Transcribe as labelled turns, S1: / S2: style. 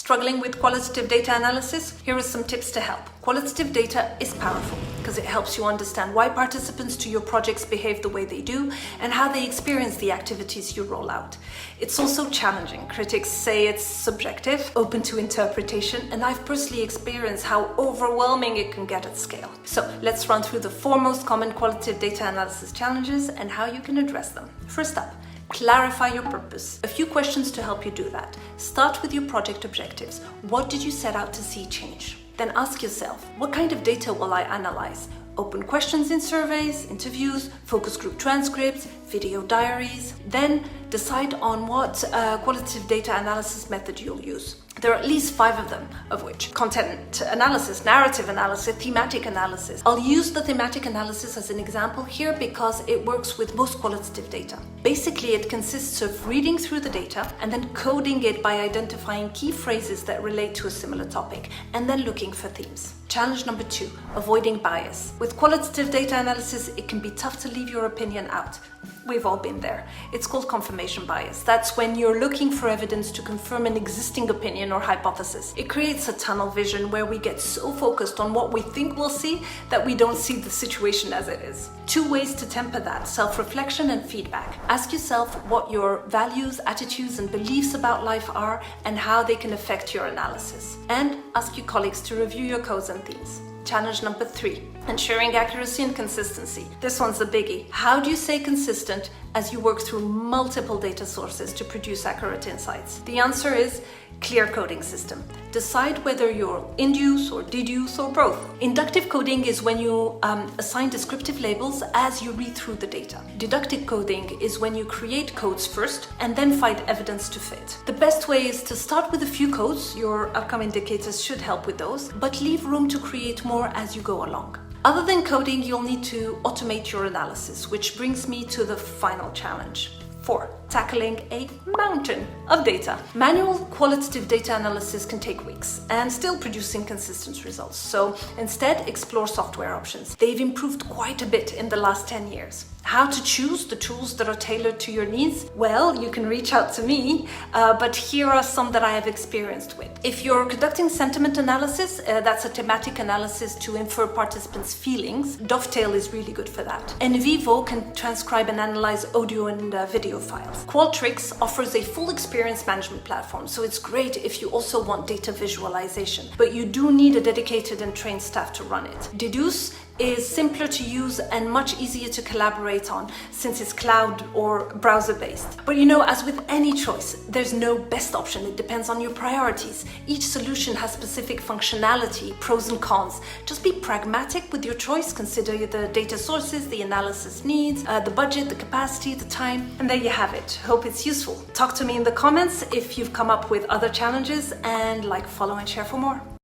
S1: Struggling with qualitative data analysis? Here are some tips to help. Qualitative data is powerful because it helps you understand why participants to your projects behave the way they do and how they experience the activities you roll out. It's also challenging. Critics say it's subjective, open to interpretation, and I've personally experienced how overwhelming it can get at scale. So let's run through the 4 most common qualitative data analysis challenges and how you can address them. First up, clarify your purpose. A few questions to help you do that. Start with your project objectives. What did you set out to see change? Then ask yourself, what kind of data will I analyze? Open questions in surveys, interviews, focus group transcripts, video diaries. Then decide on what qualitative data analysis method you'll use. There are at least 5 of them, of which content analysis, narrative analysis, thematic analysis. I'll use the thematic analysis as an example here because it works with most qualitative data. Basically, it consists of reading through the data and then coding it by identifying key phrases that relate to a similar topic and then looking for themes. Challenge number 2, avoiding bias. With qualitative data analysis, it can be tough to leave your opinion out. We've all been there. It's called confirmation bias. That's when you're looking for evidence to confirm an existing opinion or hypothesis. It creates a tunnel vision where we get so focused on what we think we'll see that we don't see the situation as it is. 2 ways to temper that: self-reflection and feedback. Ask yourself what your values, attitudes, and beliefs about life are and how they can affect your analysis. And ask your colleagues to review your codes and themes. Challenge number 3, ensuring accuracy and consistency. This one's a biggie. How do you stay consistent as you work through multiple data sources to produce accurate insights? The answer is clear coding system. Decide whether you're induce or deduce or both. Inductive coding is when you assign descriptive labels as you read through the data. Deductive coding is when you create codes first and then find evidence to fit. The best way is to start with a few codes. Your outcome indicators should help with those, but leave room to create more as you go along. Other than coding, you'll need to automate your analysis, which brings me to the final challenge. 4, tackling a mountain of data. Manual qualitative data analysis can take weeks and still produce inconsistent results. So instead, explore software options. They've improved quite a bit in the last 10 years. How to choose the tools that are tailored to your needs? Well, you can reach out to me, but here are some that I have experienced with. If you're conducting sentiment analysis, that's a thematic analysis to infer participants' feelings. Dovetail is really good for that. NVivo can transcribe and analyze audio and video files. Qual offers a full experience management platform, so it's great if you also want data visualization, but you do need a dedicated and trained staff to run it. Deduce is simpler to use and much easier to collaborate on since it's cloud or browser-based. But as with any choice, there's no best option. It depends on your priorities. Each solution has specific functionality, pros and cons. Just be pragmatic with your choice. Consider the data sources, the analysis needs, the budget, the capacity, the time, and there you have it. Hope it's useful. Talk to me in the comments if you've come up with other challenges, and follow and share for more.